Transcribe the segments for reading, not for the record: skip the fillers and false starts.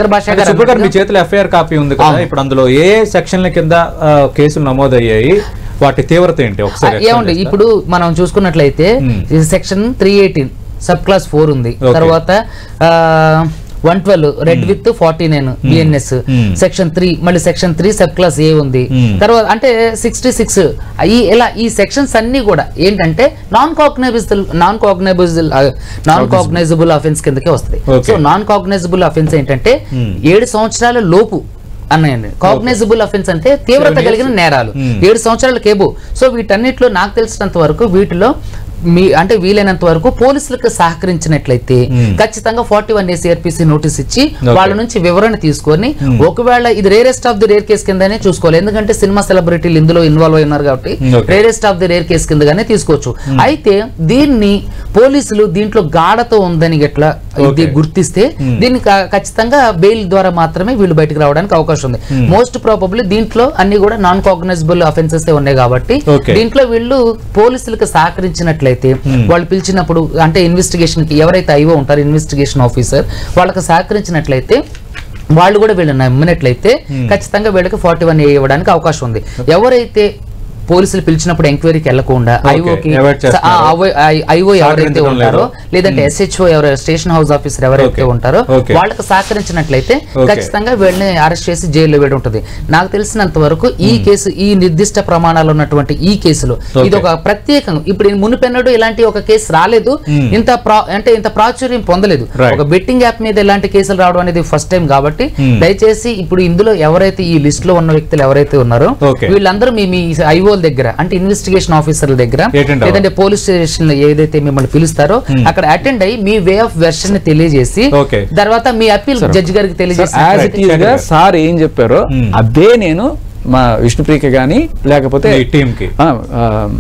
శేఖర్ భాషా గారు మీ చేతిలో ఎఫ్ఐఆర్ కాపీ ఉంది కదా, ఇప్పుడు అందులో ఏ సెక్షన్ల కింద కేసులు నమోదయ్యాయి, వాటి తీవ్రత ఏంటి ఒకసారి ఏమండి? ఇప్పుడు మనం చూసుకున్నట్లయితే సెక్షన్ 318 సబ్ క్లాస్ 4 ఉంది, తర్వాత 112 రెడ్ విత్ 49 బిఎన్ఎస్, సెక్షన్ 3 మళ్ళీ సెక్షన్ 3 సబ్ క్లాస్ ఏ ఉంది, తర్వాత అంటే 66 ఇలా ఈ సెక్షన్స్ అన్ని కూడా ఏంటంటే నాన్ కాగ్నైజబుల్ అఫెన్స్ కిందకే వస్తాయి. సో నాన్ కాగ్నైజబుల్ అఫెన్స్ ఏంటంటే 7 సంవత్సరాల లోపు అన్నాయండి. కాగ్నైజబుల్ అఫెన్స్ అంటే తీవ్రత కలిగిన నేరాలు 7 సంవత్సరాల కేబు. సో వీటన్నిటిలో నాకు తెలిసినంత వరకు వీటిలో అంటే వీలైనంత వరకు పోలీసులకు సహకరించినట్లయితే ఖచ్చితంగా 41A CRPC నోటీస్ ఇచ్చి వాళ్ళ నుంచి వివరణ తీసుకొని ఒకవేళ ఇది rarest of the rare case కిందనే చూసుకోవాలి. ఎందుకంటే సినిమా సెలబ్రిటీలు ఇందులో ఇన్వాల్వ్ అయి ఉన్నారు కాబట్టి rarest of the rare case కిందగానే తీసుకోవచ్చు. అయితే దీన్ని పోలీసులు దీంట్లో గాఢత ఉందని గట్లా ఇది గుర్తిస్తే దీన్ని ఖచ్చితంగా బెయిల్ ద్వారా మాత్రమే వీళ్ళు బయటకు రావడానికి అవకాశం ఉంది. మోస్ట్ ప్రాబబ్లీ దీంట్లో అన్ని కూడా నాన్ కాగ్నైజబుల్ అఫెన్సెస్ ఉన్నాయి కాబట్టి దీంట్లో వీళ్ళు పోలీసులకు సహకరించినట్లయితే వాళ్ళు పిలిచినప్పుడు అంటే ఇన్వెస్టిగేషన్ కి ఎవరైతే ఐఓ ఉంటారో ఇన్వెస్టిగేషన్ ఆఫీసర్ వాళ్ళకి సహకరించినట్లయితే వాళ్ళు కూడా వీళ్ళని నమ్మినట్లయితే ఖచ్చితంగా వీళ్ళకి 41A ఇవ్వడానికి అవకాశం ఉంది. ఎవరైతే పోలీసులు పిలిచినప్పుడు ఎంక్వైరీకి వెళ్లకుండా ఐఓ ఎవరైతే ఉంటారో లేదంటే SHO ఎవరైతే స్టేషన్ హౌస్ ఆఫీసర్ ఎవరైతే ఉంటారో వాళ్ళకి సహకరించినట్లయితే ఖచ్చితంగా వీళ్ళని అరెస్ట్ చేసి జైల్లో వేడి ఉంటుంది. నాకు తెలిసినంత వరకు ఈ కేసు ఈ నిర్దిష్ట ప్రమాణాలు ఉన్నటువంటి ఈ కేసులో ఇది ఒక ప్రత్యేకంగా ఇప్పుడు మునుపెన్నడూ ఇలాంటి ఒక కేసు రాలేదు, ఇంత ప్రాచుర్యం పొందలేదు. ఒక బెట్టింగ్ యాప్ మీద ఇలాంటి కేసులు రావడం అనేది ఫస్ట్ టైం కాబట్టి దయచేసి ఇప్పుడు ఇందులో ఎవరైతే ఈ లిస్ట్ లో ఉన్న వ్యక్తులు ఎవరైతే ఉన్నారో వీళ్ళందరూ మీ ఐఓ దగ్గర అంటే ఇన్వెస్టిగేషన్ ఆఫీసర్ల దగ్గర లేదంటే పోలీస్ స్టేషన్ లో ఏదైతే మిమ్మల్ని పిలుస్తారో అక్కడ అటెండ్ అయ్యి మీ వే ఆఫ్ వెర్షన్ ని తెలియజేసి తర్వాత మీ అప్పీల్ జడ్జి గారికి తెలియజేసి సార్ ఏం చెప్పారో అదే నేను మా విష్ణుప్రియకి కానీ లేకపోతే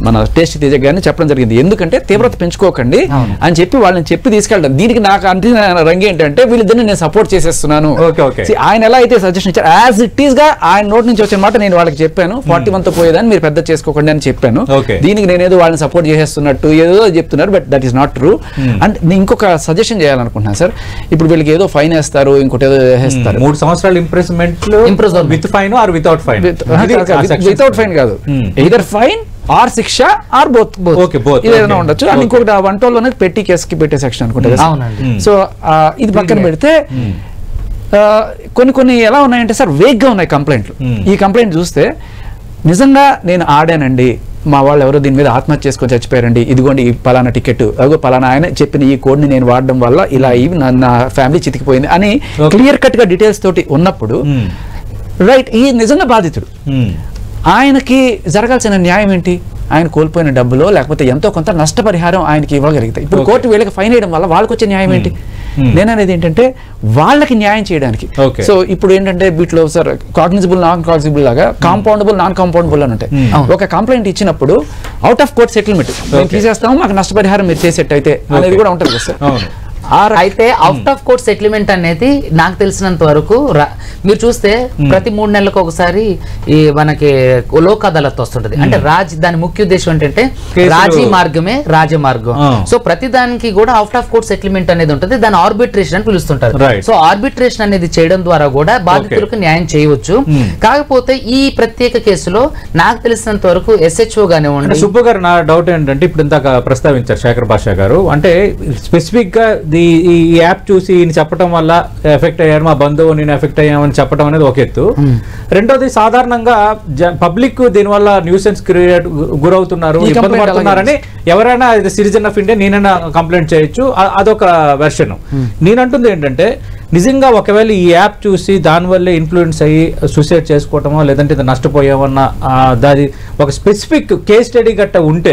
మన టేస్ట్ తేజ కానీ చెప్పడం జరిగింది. ఎందుకంటే తీవ్రత పెంచుకోకండి అని చెప్పి వాళ్ళని చెప్పి తీసుకెళ్ళడం. దీనికి నాకు అందిన రంగు ఏంటంటే వీళ్ళిద్దరిని నేను సపోర్ట్ చేసేస్తున్నాను. ఆయన ఎలా అయితే సజెషన్ ఇచ్చారు యాజ్ ఇట్ ఈస్ గా ఆయన నోటి నుంచి వచ్చిన మాట నేను వాళ్ళకి చెప్పాను. 41 తో పోయేదాన్ని మీరు పెద్ద చేసుకోకండి అని చెప్పాను. దీనికి నేనేదో వాళ్ళని సపోర్ట్ చేసేస్తున్నట్టు ఏదో చెప్తున్నారు, but that is not true. And నేను ఇంకొక సజెషన్ చేయాలనుకుంటున్నాను సార్. ఇప్పుడు వీళ్ళకి ఏదో ఫైన్ వేస్తారు, ఇంకోటి ఏదో వేస్తారు. 3 సంవత్సరాలు imprisonment with fine or without fine, without fine కాదు, ఎయిదర్ ఫైన్ ఆర్ శిక్ష ఆర్ బోత్ ఏదైనా ఉండొచ్చు. అండ్ ఇంకొకటి 112 అనేది పెట్టి కేసుకి పెట్టే సెక్షన్ అనుకుంటా. సో ఇది పక్కన పెడితే కొన్ని ఎలా ఉన్నాయంటే సార్ వేగ్గా ఉన్నాయి కంప్లైంట్లు. ఈ కంప్లైంట్ చూస్తే నిజంగా నేను ఆడానండి, మా వాళ్ళు ఎవరో దీని మీద ఆత్మహత్య చేసుకొని చచ్చిపోయారండి, ఇదిగోండి ఈ పలానా టికెట్, అదిగో పలానా ఆయన చెప్పిన ఈ కోడ్ని నేను వాడడం వల్ల ఇలా నా ఫ్యామిలీ చితికిపోయింది అని క్లియర్ కట్ గా డీటెయిల్స్ తోటి ఉన్నప్పుడు రైట్ ఈ నిజంగా బాధితుడు ఆయనకి జరగాల్సిన న్యాయం ఏంటి? ఆయన కోల్పోయిన డబ్బులో లేకపోతే ఎంతో కొంత నష్టపరిహారం ఆయనకి ఇవ్వగలుగుతాయి. ఇప్పుడు కోర్టు వీళ్ళకి ఫైన్ వేయడం వల్ల వాళ్ళకి వచ్చే న్యాయం ఏంటి? నేననేది ఏంటంటే వాళ్ళకి న్యాయం చేయడానికి. సో ఇప్పుడు ఏంటంటే వీటిలో సార్ కాగ్నిజబుల్ నాన్ కాగ్నిజబుల్ లాగా కాంపౌండబుల్ నాన్ కాంపౌండబుల్ అని ఉంటాయి. ఒక కంప్లైంట్ ఇచ్చినప్పుడు అవుట్ ఆఫ్ కోర్ట్ సెటిల్మెంట్ మేము తీసేస్తాము, మాకు నష్టపరిహారం మీరు చేసేట్టు అయితే అనేది కూడా ఉంటుంది కదా సార్. అయితే అవుట్ ఆఫ్ కోర్ట్ సెటిల్మెంట్ అనేది నాకు తెలిసినంత వరకు మీరు చూస్తే ప్రతి 3 నెలలకు ఒకసారి ఈ మనకి లోక్ అదాలత్ వస్తుంటది. అంటే దాని ముఖ్య ఉద్దేశం ఏంటంటే రాజీ మార్గమే రాజమార్గం. సో ప్రతి దానికి కూడా అవుట్ ఆఫ్ కోర్ట్ సెటిల్మెంట్ అనేది ఉంటుంది, దాని ఆర్బిట్రేషన్ అని పిలుస్తుంటారు. సో ఆర్బిట్రేషన్ అనేది చేయడం ద్వారా కూడా బాధితులకు న్యాయం చేయవచ్చు. కాకపోతే ఈ ప్రత్యేక కేసులో నాకు తెలిసినంత వరకు SHO గానే ఉండి సుబ్బు గారు నా డౌట్ ఏంటంటే ఇప్పుడు ఇందాక ప్రస్తావించారు శేఖర్ భాషా గారు, అంటే స్పెసిఫిక్ గా ఈ యాప్ చూసి ఈయన చెప్పడం వల్ల ఎఫెక్ట్ అయ్యారు, మా బంధువు నేను ఎఫెక్ట్ అయ్యామని చెప్పడం అనేది ఒక ఎత్తు. రెండోది సాధారణంగా పబ్లిక్ దీనివల్ల న్యూసెన్స్ క్రియేట్ గురవుతున్నారు, ఇబ్బంది పడుతున్నారని ఎవరైనా సిటిజన్ ఆఫ్ ఇండియా నేనైనా కంప్లైంట్ చేయొచ్చు, అదొక వెర్షన్. నేనంటుంది ఏంటంటే నిజంగా ఒకవేళ ఈ యాప్ చూసి దానివల్లే ఇన్ఫ్లుయెన్స్ అయ్యి సూసైడ్ చేసుకోవటమో లేదంటే నష్టపోయామన్నా దాని ఒక స్పెసిఫిక్ కేస్ స్టడీ గట్ట ఉంటే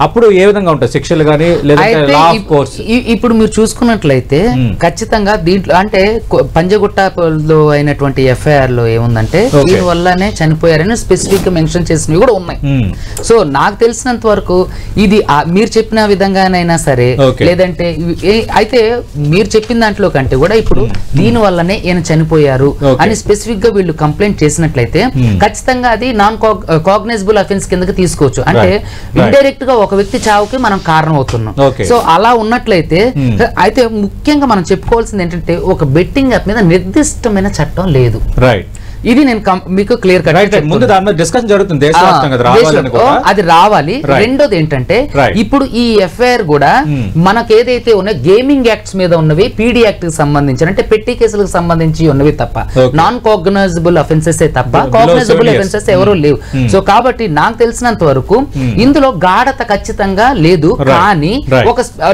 అప్పుడు ఏ విధంగా ఉంటాయి శిక్షలు కానీ లేదంటే లా ఆఫ్ కోర్స్? ఇప్పుడు మీరు చూసుకున్నట్లయితే ఖచ్చితంగా దీంట్లో అంటే పంజగుట్టలో అయినటువంటి FIR లో ఏముందంటే దీని వల్లనే చనిపోయారని స్పెసిఫిక్ గా మెన్షన్ చేసినవి కూడా ఉన్నాయి. సో నాకు తెలిసినంత వరకు ఇది మీరు చెప్పిన విధంగానైనా సరే లేదంటే అయితే మీరు చెప్పిన దాంట్లో కంటే కూడా ఇప్పుడు దీని వల్లనే ఈయన చనిపోయారు అని స్పెసిఫిక్ గా వీళ్ళు కంప్లైంట్ చేసినట్లయితే ఖచ్చితంగా అది నాన్ కాగ్నైజబుల్ అఫెన్స్ కిందకి తీసుకోవచ్చు. అంటే ఇండైరెక్ట్ గా ఒక వ్యక్తి చావుకి మనం కారణం అవుతున్నాం. సో అలా ఉన్నట్లయితే అయితే ముఖ్యంగా మనం చెప్పుకోవాల్సింది ఏంటంటే ఒక బెట్టింగ్ యాప్ మీద నిర్దిష్టమైన చట్టం లేదు. ఇది నేను మీకు క్లియర్ కట్ డిస్కషన్ జరుగుతుంది, అది రావాలి. రెండోది ఏంటంటే ఇప్పుడు ఈ ఎఫ్ఐఆర్ కూడా మనకు ఏదైతే ఉన్నాయో గేమింగ్ యాక్ట్స్ మీద ఉన్నవి పీడీ యాక్ట్ కి సంబంధించి అంటే పెట్టి కేసులకు సంబంధించి ఉన్నవి తప్ప నాన్ కాగ్నైజబుల్ అఫెన్సెస్ తప్ప కాగ్నైజబుల్ అఫెన్సెస్ ఎవరు లేవు. సో కాబట్టి నాకు తెలిసినంత వరకు ఇందులో గాఢత ఖచ్చితంగా లేదు. కానీ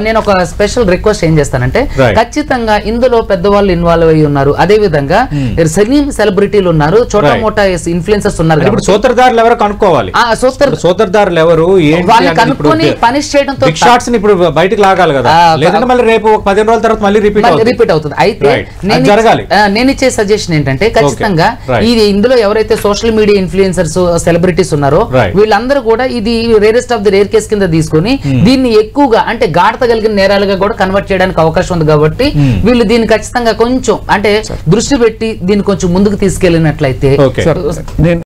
నేను ఒక స్పెషల్ రిక్వెస్ట్ ఏం చేస్తానంటే ఖచ్చితంగా ఇందులో పెద్దవాళ్ళు ఇన్వాల్వ్ అయ్యి ఉన్నారు, అదే విధంగా సెలబ్రిటీలు చోటా మోటా ఇన్ఫ్లుయెన్సర్స్ ఉన్నారు. ఇప్పుడు సూత్రధారులు ఎవరు కనుక్కోవాలి, సూత్రధారులు ఎవరు కనుక్కొని పనిష్ చేయడంతో షాట్స్ ఇప్పుడు బయటకు లాగాలి కదా, లేదంటే మళ్ళీ రేపు 15 రోజుల తర్వాత మళ్ళీ రిపీట్ అవుతుంది. అయితే నేను ఇచ్చే సజెషన్ ఏంటంటే ఖచ్చితంగా ఇది ఇందులో ఎవరైతే సోషల్ మీడియా ఇన్ఫ్లుయెన్సర్స్ సెలబ్రిటీస్ ఉన్నారో వీళ్ళందరూ కూడా ఇది rarest of the rare case కింద తీసుకుని దీన్ని ఎక్కువగా అంటే గాఢత కలిగిన నేరాలుగా కూడా కన్వర్ట్ చేయడానికి అవకాశం ఉంది. కాబట్టి వీళ్ళు దీన్ని ఖచ్చితంగా కొంచెం అంటే దృష్టి పెట్టి దీన్ని కొంచెం ముందుకు తీసుకెళ్ళినట్లయితే